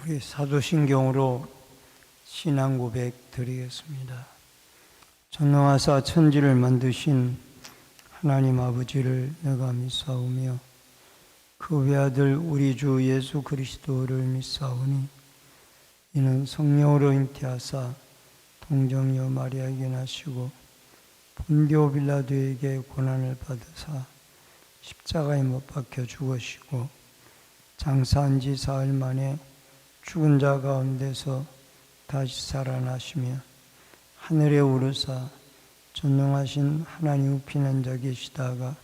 우리 사도신경으로 신앙 고백 드리겠습니다. 전능하사 천지를 만드신 하나님 아버지를 내가 믿사오며 그 외아들 우리 주 예수 그리스도를 믿사오니 이는 성령으로 잉태하사 동정녀 마리아에게 나시고 본디오 빌라도에게 고난을 받으사 십자가에 못 박혀 죽으시고 장사한 지 사흘 만에 죽은 자 가운데서 다시 살아나시며 하늘에 오르사 전능하신 하나님 우편한 자 계시다가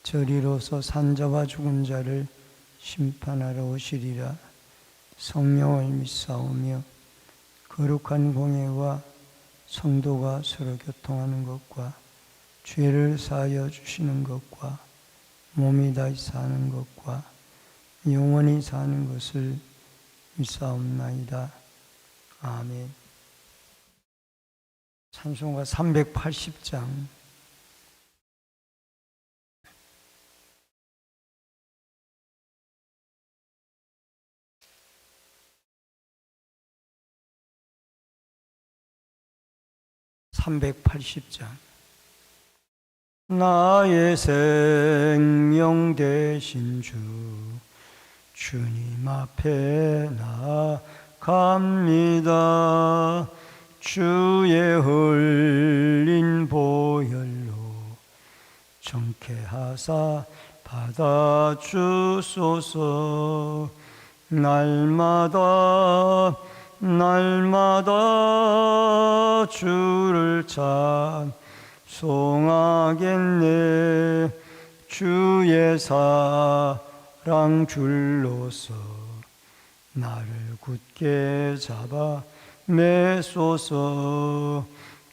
저리로서 산자와 죽은 자를 심판하러 오시리라. 성령을 믿사오며 거룩한 공예와 성도가 서로 교통하는 것과 죄를 사하여 주시는 것과 몸이 다시 사는 것과 영원히 사는 것을 믿사옵나이다. 아멘. 찬송가 380장. 나의 생명 되신 주 주님 앞에 나아갑니다. 주의 흘린 보혈로 정케하사 받아주소서. 날마다 주를 찬송하겠네. 주의 사랑 줄로서 나를 굳게 잡아 매소서.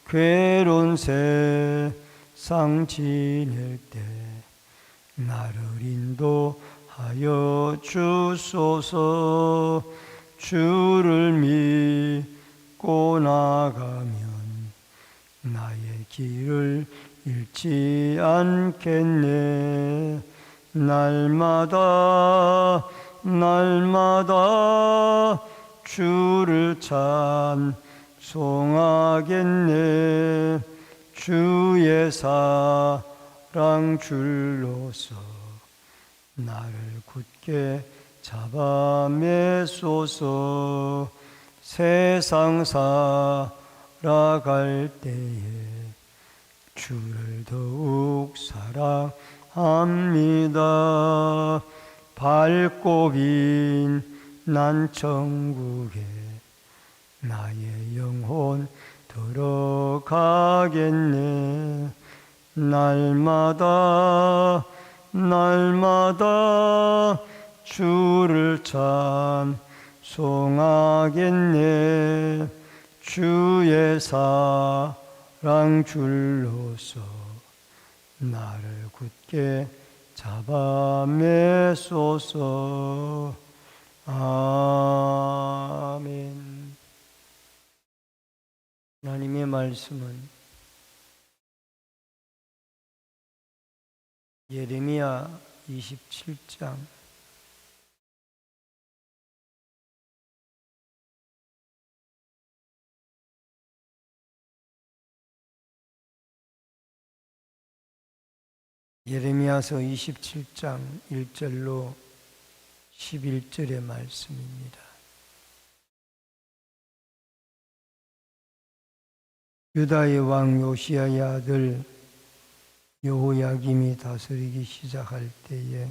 괴로운 세상 지낼 때 나를 인도하여 주소서. 주를 믿고 나가면 나의 길을 잃지 않겠네. 날마다 주를 찬송하겠네. 주의 사랑 줄로서 나를 굳게 잡아 매소서. 세상 살아갈 때에 주를 더욱 사랑합니다. 밝고 빛난 천국에 나의 영혼 들어가겠네. 날마다 주를 찬송하겠네. 주의 사랑 줄로서 나를 굳게 잡아 매소서. 아멘. 하나님의 말씀은 예레미야 27장 예레미야서 27장 1절로 11절의 말씀입니다. 유다의 왕 요시야의 아들 여호야김이 다스리기 시작할 때에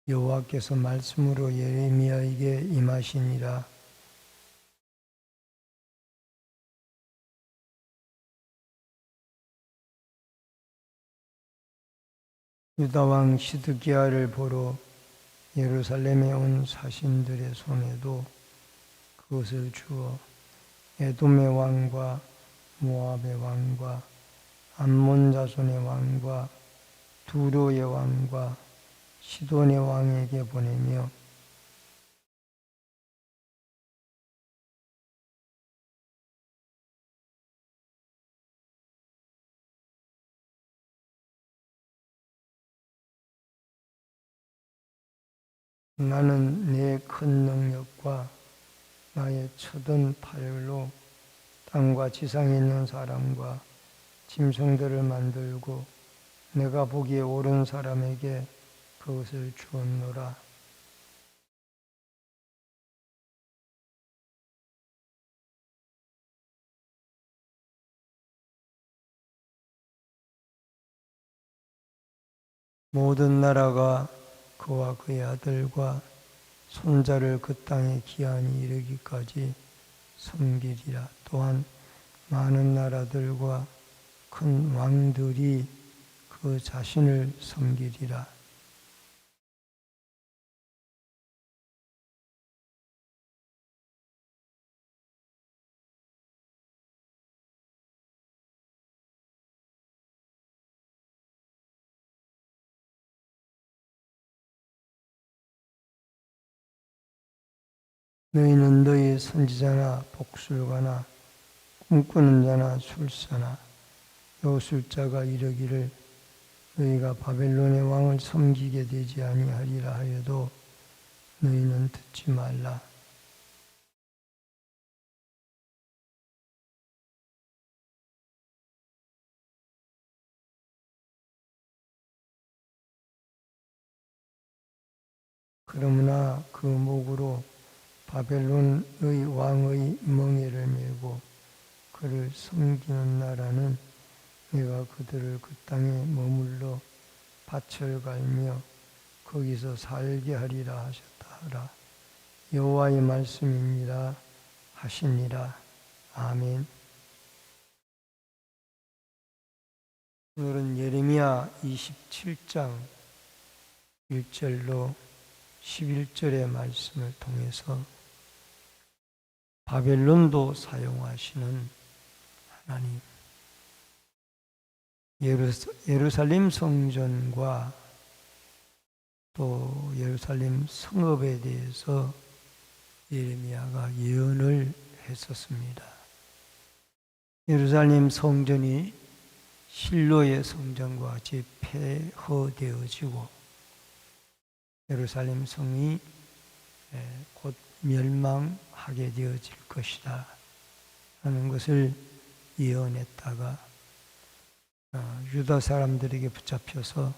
여호와께서 말씀으로 예레미야에게 임하시니라. 유다 왕 시드기야를 보러 예루살렘에 온 사신들의 손에도 그것을 주어 에돔의 왕과 모압의 왕과 암몬 자손의 왕과 두로의 왕과 시돈의 왕에게 보내며 나는 내 큰 능력과 나의 쳐든 팔로 땅과 지상에 있는 사람과 짐승들을 만들고 내가 보기에 옳은 사람에게 그것을 주었노라. 모든 나라가 그와 그의 아들과 손자를 그 땅에 기한이 이르기까지 섬기리라. 또한 많은 나라들과 큰 왕들이 그 자신을 섬기리라. 너희는 너희 선지자나 복술가나 꿈꾸는 자나 술사나 요술자가 이르기를 너희가 바벨론의 왕을 섬기게 되지 아니하리라 하여도 너희는 듣지 말라. 그러므나 그 목으로 바벨론의 왕의 멍에를 메고 그를 섬기는 나라는 내가 그들을 그 땅에 머물러 밭을 갈며 거기서 살게 하리라 하셨다 하라. 여호와의 말씀이니라 하시니라. 아멘. 오늘은 예레미야 27장 1절로 11절의 말씀을 통해서 바벨론도 사용하시는 하나님, 예루살렘 성전과 또 예루살렘 성읍에 대해서 예레미야가 예언을 했었습니다. 예루살렘 성전이 실로의 성전과 같이 폐허되어지고 예루살렘 성이 곧 멸망하게 되어질 것이다 하는 것을 예언했다가 유다 사람들에게 붙잡혀서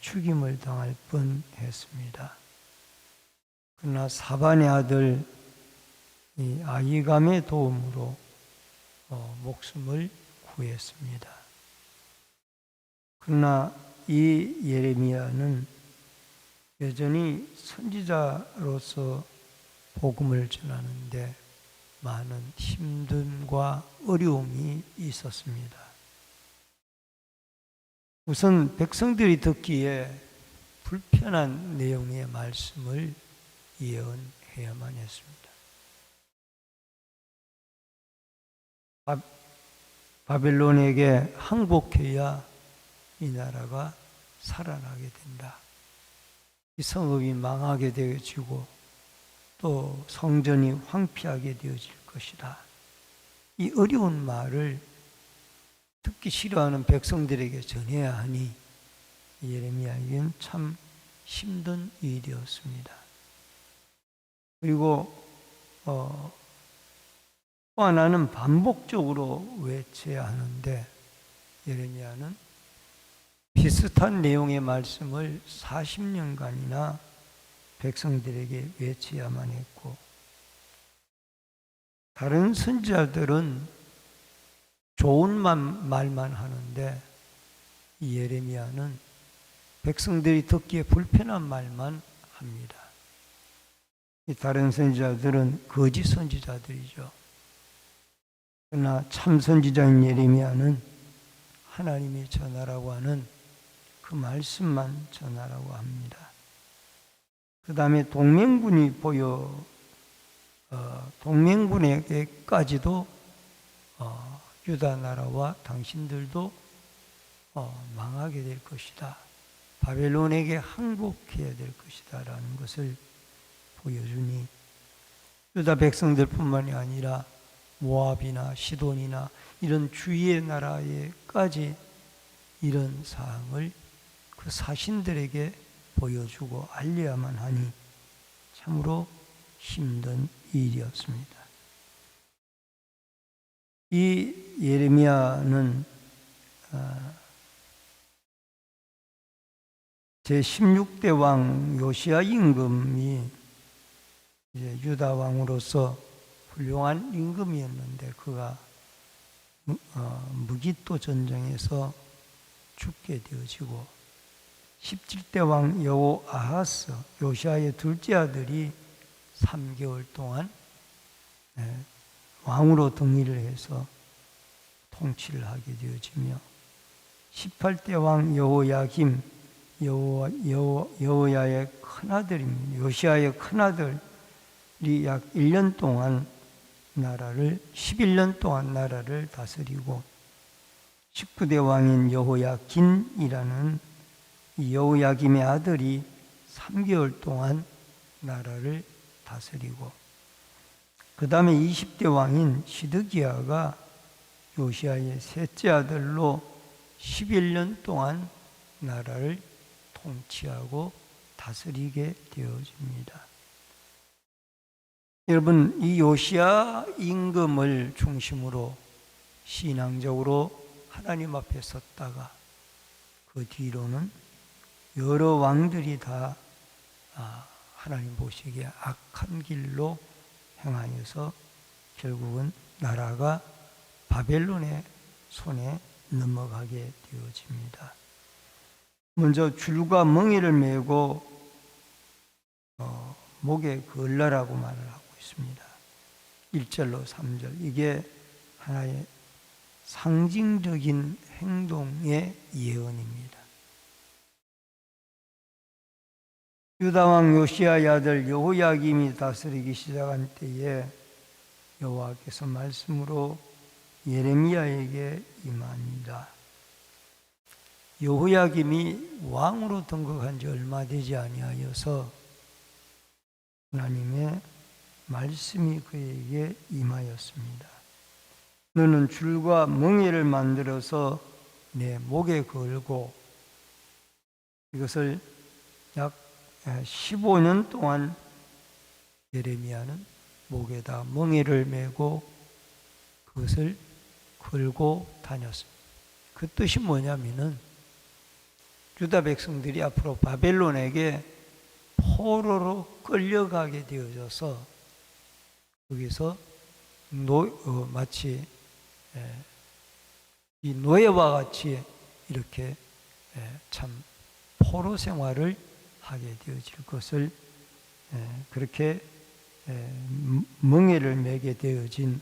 죽임을 당할 뻔했습니다. 그러나 사반의 아들 이 아히감의 도움으로 목숨을 구했습니다. 그러나 이 예레미야는 여전히 선지자로서 복음을 전하는데 많은 힘듦과 어려움이 있었습니다. 우선 백성들이 듣기에 불편한 내용의 말씀을 예언해야만 했습니다. 바벨론에게 항복해야 이 나라가 살아나게 된다. 이 성읍이 망하게 되어지고 또 성전이 황폐하게 되어질 것이다. 이 어려운 말을 듣기 싫어하는 백성들에게 전해야 하니 예레미야에게는 참 힘든 일이었습니다. 그리고 또 하나는 반복적으로 외쳐야 하는데 예레미야는 비슷한 내용의 말씀을 40년간이나 백성들에게 외쳐야만 했고 다른 선지자들은 좋은 말만 하는데 예레미야는 백성들이 듣기에 불편한 말만 합니다. 이 다른 선지자들은 거짓 선지자들이죠. 그러나 참 선지자인 예레미야는 하나님이 전하라고 하는 그 말씀만 전하라고 합니다. 그 다음에 동맹군에게까지도 유다 나라와 당신들도 망하게 될 것이다. 바벨론에게 항복해야 될 것이다 라는 것을 보여주니 유다 백성들뿐만이 아니라 모압이나 시돈이나 이런 주위의 나라에까지 이런 사항을 그 사신들에게 보여주고 알려야만 하니 참으로 힘든 일이었습니다. 이 예레미야는 제16대 왕 요시야 임금이 이제 유다 왕으로서 훌륭한 임금이었는데 그가 무기또 전쟁에서 죽게 되어지고 17대 왕 여호아하스 요시야의 둘째 아들이 3개월 동안 왕으로 등위를 해서 통치를 하게 되어지며 18대 왕 여호야김 여호야의 큰아들입니다. 요시야의 큰아들이 약 1년 동안 11년 동안 나라를 다스리고 19대 왕인 여호야긴이라는 여호야김의 아들이 3개월 동안 나라를 다스리고 그 다음에 20대 왕인 시드기야가 요시야의 셋째 아들로 11년 동안 나라를 통치하고 다스리게 되어집니다. 여러분, 이 요시야 임금을 중심으로 신앙적으로 하나님 앞에 섰다가 그 뒤로는 여러 왕들이 다 하나님 보시기에 악한 길로 행하여서 결국은 나라가 바벨론의 손에 넘어가게 되어집니다. 먼저 줄과 멍에를 메고 목에 걸라라고 말을 하고 있습니다. 1절로 3절 이게 하나의 상징적인 행동의 예언입니다. 유다왕 요시야의 아들 여호야김이 다스리기 시작한 때에 여호와께서 말씀으로 예레미야에게 임합니다. 여호야김이 왕으로 등극한 지 얼마 되지 아니하여서 하나님의 말씀이 그에게 임하였습니다. 너는 줄과 멍에를 만들어서 내 목에 걸고 이것을 약 15년 동안 예레미야는 목에다 멍에를 메고 그것을 걸고 다녔습니다. 그 뜻이 뭐냐면은 유다 백성들이 앞으로 바벨론에게 포로로 끌려가게 되어져서 거기서 마치 이 노예와 같이 이렇게 참 포로 생활을 하게 되어질 것을 그렇게 멍에를 매게 되어진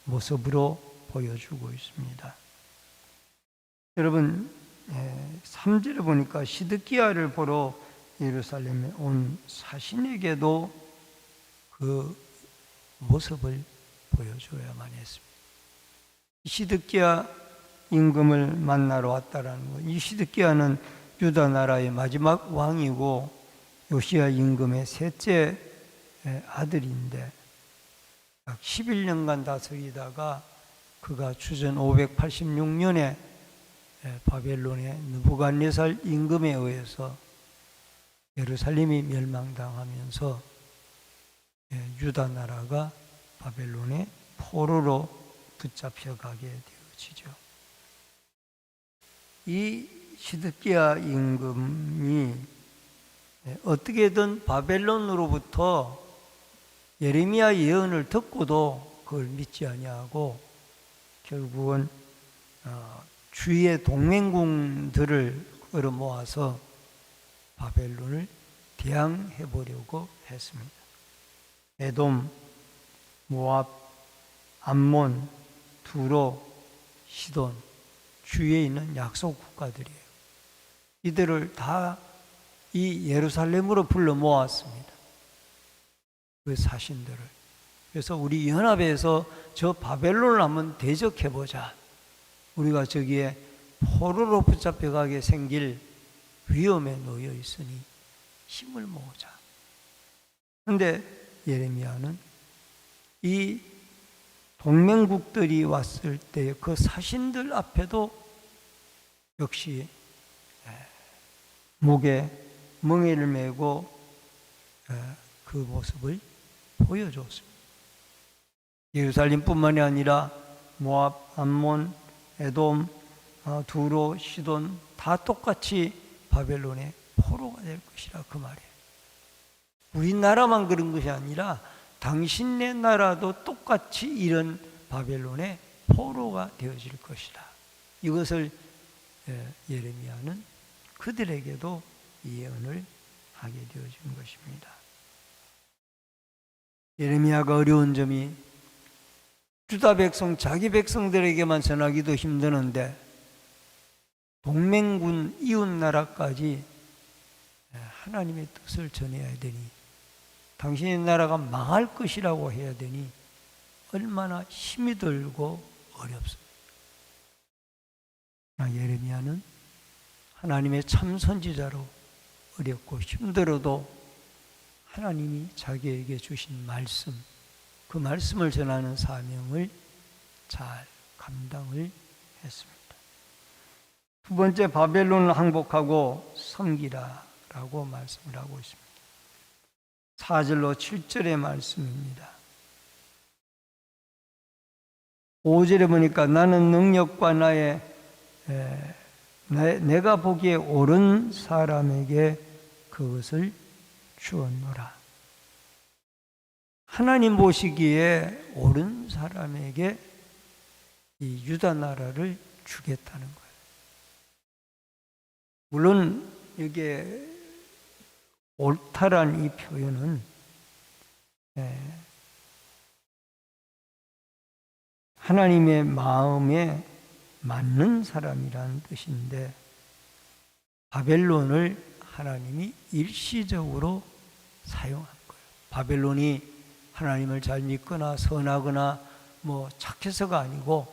모습으로 보여주고 있습니다. 여러분 3절에 보니까 시드기야를 보러 예루살렘에 온 사신에게도 그 모습을 보여줘야만 했습니다. 시드기야 임금을 만나러 왔다라는 것. 이 시드기야는 유다 나라의 마지막 왕이고 요시야 임금의 셋째 아들인데 약 11년간 다스리다가 그가 주전 586년에 바벨론의 느부갓네살 임금에 의해서 예루살렘이 멸망당하면서 유다 나라가 바벨론의 포로로 붙잡혀가게 되어지죠. 이 시드기야 임금이 어떻게든 바벨론으로부터 예레미야 예언을 듣고도 그걸 믿지 아니하고 결국은 주위의 동맹군들을 끌어모아서 바벨론을 대항해 보려고 했습니다. 에돔, 모압, 암몬, 두로, 시돈 주위에 있는 약속 국가들이에요. 이들을 다 이 예루살렘으로 불러 모았습니다. 그 사신들을. 그래서 우리 연합에서 저 바벨론을 한번 대적해보자. 우리가 저기에 포로로 붙잡혀가게 생길 위험에 놓여 있으니 힘을 모으자. 그런데 예레미야는 이 동맹국들이 왔을 때 그 사신들 앞에도 역시 목에 멍에를 메고 그 모습을 보여줬습니다. 예루살렘뿐만이 아니라 모압, 암몬, 에돔, 두로, 시돈 다 똑같이 바벨론의 포로가 될 것이라 그 말이에요. 우리나라만 그런 것이 아니라 당신네 나라도 똑같이 이런 바벨론의 포로가 되어질 것이다. 이것을 예레미야는 그들에게도 예언을 하게 되어진 것입니다. 예레미야가 어려운 점이 유다 백성, 자기 백성들에게만 전하기도 힘드는데 동맹군 이웃 나라까지 하나님의 뜻을 전해야 되니, 당신의 나라가 망할 것이라고 해야 되니 얼마나 힘이 들고 어렵습니다. 예레미야는 하나님의 참 선지자로 어렵고 힘들어도 하나님이 자기에게 주신 말씀, 그 말씀을 전하는 사명을 잘 감당을 했습니다. 두 번째, 바벨론을 항복하고 섬기라 라고 말씀을 하고 있습니다. 4절로 7절의 말씀입니다. 5절에 보니까 나는 능력과 내가 보기에 옳은 사람에게 그것을 주었노라. 하나님 보시기에 옳은 사람에게 이 유다 나라를 주겠다는 거예요. 물론 이게 옳다란 이 표현은 하나님의 마음에 맞는 사람이라는 뜻인데, 바벨론을 하나님이 일시적으로 사용한 거예요. 바벨론이 하나님을 잘 믿거나 선하거나 뭐 착해서가 아니고,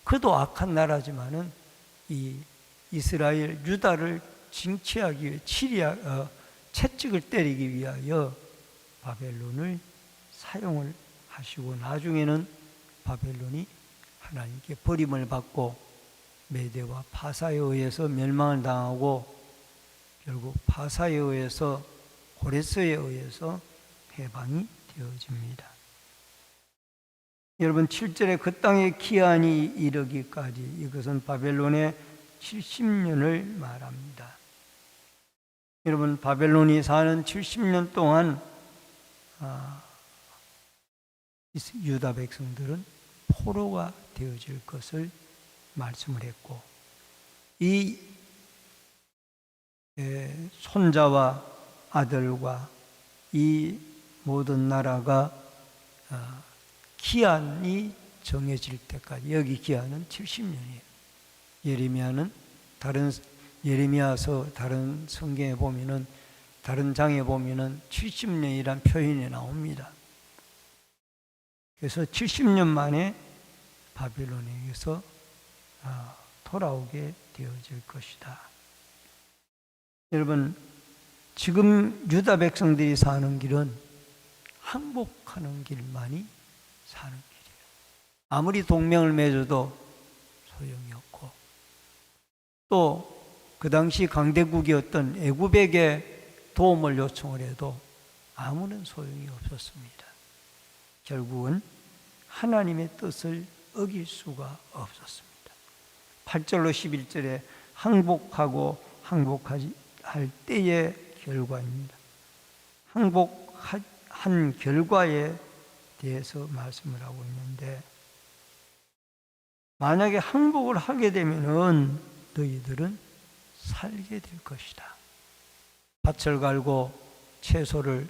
그도 악한 나라지만은 이 이스라엘 유다를 징치하기 위해 채찍을 때리기 위하여 바벨론을 사용을 하시고, 나중에는 바벨론이 하나님께 버림을 받고 메대와 파사에 의해서 멸망을 당하고, 결국 파사에 의해서, 고레스에 의해서 해방이 되어집니다. 여러분, 7절에 그 땅의 기한이 이르기까지, 이것은 바벨론의 70년을 말합니다. 여러분, 바벨론이 사는 70년 동안 유다 백성들은 포로가 되어질 것을 말씀을 했고, 이 손자와 아들과 이 모든 나라가 기한이 정해질 때까지, 여기 기한은 70년이에요. 예레미야서 다른 성경에 보면은, 다른 장에 보면은 70년이란 표현이 나옵니다. 그래서 70년 만에 바벨론에게서 돌아오게 되어질 것이다. 여러분, 지금 유다 백성들이 사는 길은 항복하는 길만이 사는 길이에요. 아무리 동맹을 맺어도 소용이 없고, 또 그 당시 강대국이었던 애굽에게 도움을 요청을 해도 아무런 소용이 없었습니다. 결국은 하나님의 뜻을 어길 수가 없었습니다. 8절로 11절에 항복하고 항복하지 할 때의 결과입니다. 항복한 결과에 대해서 말씀을 하고 있는데, 만약에 항복을 하게 되면은 너희들은 살게 될 것이다. 밭을 갈고 채소를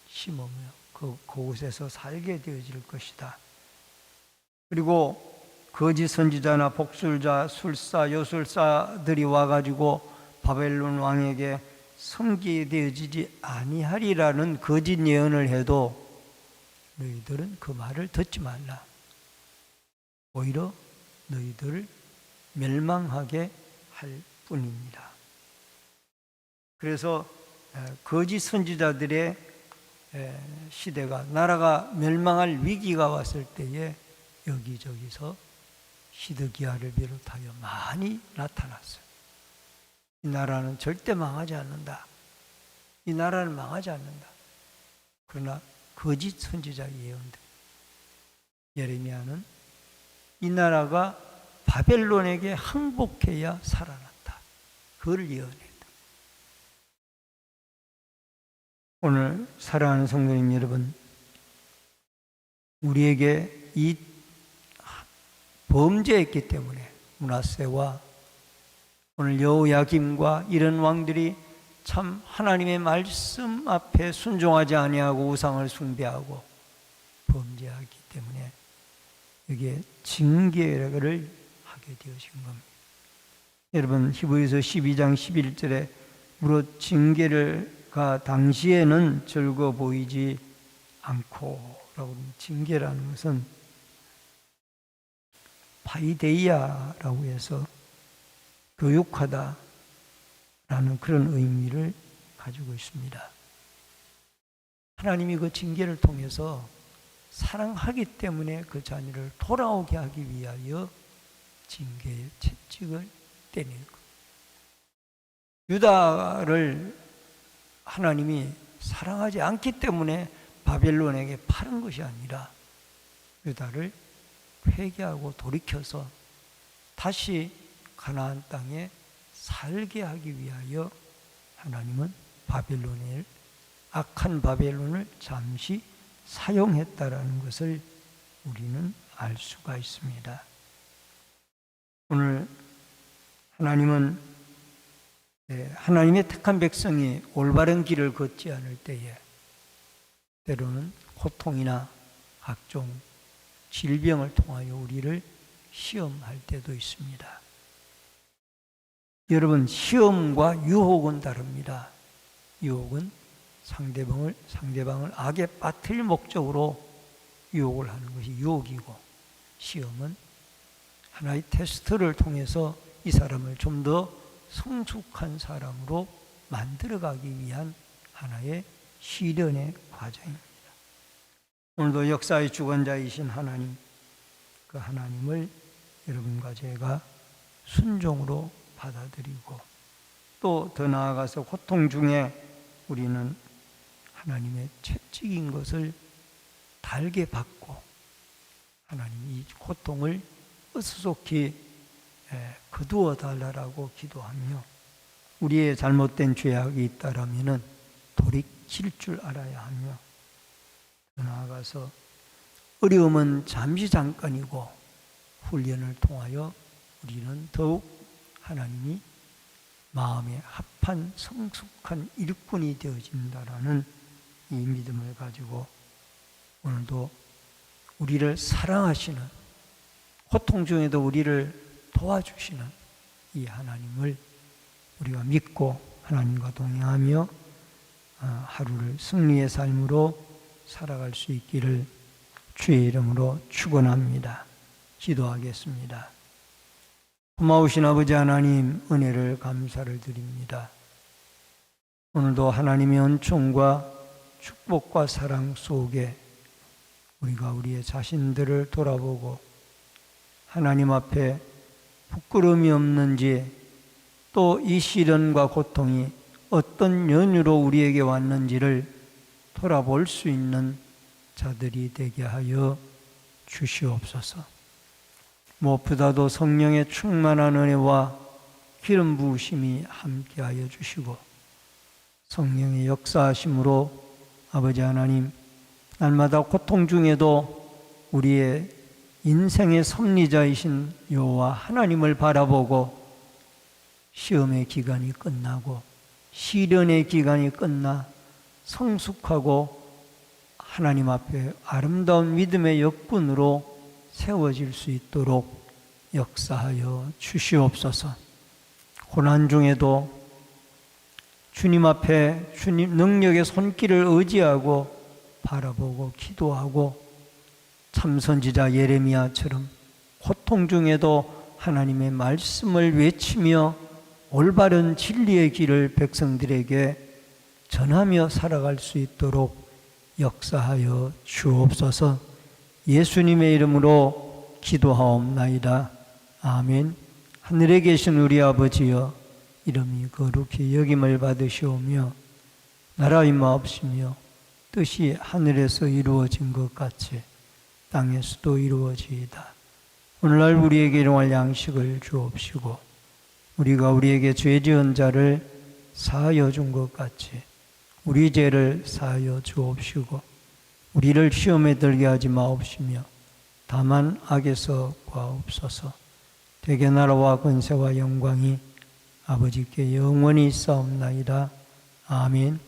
심으며 그곳에서 살게 되어질 것이다. 그리고 거짓 선지자나 복술자, 술사, 요술사들이 와가지고 바벨론 왕에게 섬기되어지지 아니하리라는 거짓 예언을 해도 너희들은 그 말을 듣지 말라. 오히려 너희들을 멸망하게 할 뿐입니다. 그래서 거짓 선지자들의 시대가, 나라가 멸망할 위기가 왔을 때에 여기저기서 시드기야를 비롯하여 많이 나타났어요. 이 나라는 절대 망하지 않는다. 이 나라는 망하지 않는다. 그러나 거짓 선지자의 예언들, 예레미야는 이 나라가 바벨론에게 항복해야 살아났다. 그걸 예언했다. 오늘 사랑하는 성도님 여러분, 우리에게 이 범죄했기 때문에 므낫세와 오늘 여호야김과 이런 왕들이 참 하나님의 말씀 앞에 순종하지 아니하고 우상을 숭배하고 범죄하기 때문에 여기에 징계를 하게 되어진 겁니다. 여러분 히브리서 12장 11절에 무릇 징계가 당시에는 즐거워 보이지 않고 라고 징계라는 것은 파이데이아라고 해서 교육하다 라는 그런 의미를 가지고 있습니다. 하나님이 그 징계를 통해서 사랑하기 때문에 그 자녀를 돌아오게 하기 위하여 징계의 채찍을 떼는 것. 유다를 하나님이 사랑하지 않기 때문에 바벨론에게 파는 것이 아니라 유다를 회개하고 돌이켜서 다시 가나안 땅에 살게 하기 위하여 하나님은 바벨론을, 악한 바벨론을 잠시 사용했다라는 것을 우리는 알 수가 있습니다. 오늘 하나님은 하나님의 택한 백성이 올바른 길을 걷지 않을 때에 때로는 고통이나 각종 질병을 통하여 우리를 시험할 때도 있습니다. 여러분, 시험과 유혹은 다릅니다. 유혹은 상대방을 악에 빠뜨릴 목적으로 유혹을 하는 것이 유혹이고, 시험은 하나의 테스트를 통해서 이 사람을 좀 더 성숙한 사람으로 만들어가기 위한 하나의 시련의 과정입니다. 오늘도 역사의 주관자이신 하나님, 그 하나님을 여러분과 제가 순종으로 받아들이고 또 더 나아가서 고통 중에 우리는 하나님의 채찍인 것을 달게 받고 하나님 이 고통을 어수속히 거두어 달라고 기도하며 우리의 잘못된 죄악이 있다라면 돌이킬 줄 알아야 하며 더 나아가서 어려움은 잠시 잠깐이고 훈련을 통하여 우리는 더욱 하나님이 마음에 합한 성숙한 일꾼이 되어진다라는 이 믿음을 가지고 오늘도 우리를 사랑하시는, 고통 중에도 우리를 도와주시는 이 하나님을 우리가 믿고 하나님과 동행하며 하루를 승리의 삶으로 살아갈 수 있기를 주의 이름으로 축원합니다. 기도하겠습니다. 고마우신 아버지 하나님, 은혜를 감사를 드립니다. 오늘도 하나님의 은총과 축복과 사랑 속에 우리가 우리의 자신들을 돌아보고 하나님 앞에 부끄러움이 없는지, 또 이 시련과 고통이 어떤 연유로 우리에게 왔는지를 돌아볼 수 있는 자들이 되게 하여 주시옵소서. 무엇보다도 성령의 충만한 은혜와 기름 부으심이 함께하여 주시고 성령의 역사하심으로 아버지 하나님, 날마다 고통 중에도 우리의 인생의 섭리자이신 여호와 하나님을 바라보고 시험의 기간이 끝나고 시련의 기간이 끝나 성숙하고 하나님 앞에 아름다운 믿음의 역군으로 세워질 수 있도록 역사하여 주시옵소서. 고난 중에도 주님 앞에 주님 능력의 손길을 의지하고 바라보고 기도하고 참선지자 예레미야처럼 고통 중에도 하나님의 말씀을 외치며 올바른 진리의 길을 백성들에게 전하며 살아갈 수 있도록 역사하여 주옵소서. 예수님의 이름으로 기도하옵나이다. 아멘. 하늘에 계신 우리 아버지여, 이름이 거룩히 여김을 받으시오며 나라 임하옵시며 뜻이 하늘에서 이루어진 것 같이 땅에서도 이루어지이다. 오늘날 우리에게 일용할 양식을 주옵시고 우리가 우리에게 죄 지은 자를 사하여 준 것 같이 우리 죄를 사하여 주옵시고 우리를 시험에 들게 하지 마옵시며 다만 악에서 구하옵소서. 대개 나라와 권세와 영광이 아버지께 영원히 있사옵나이다. 아멘.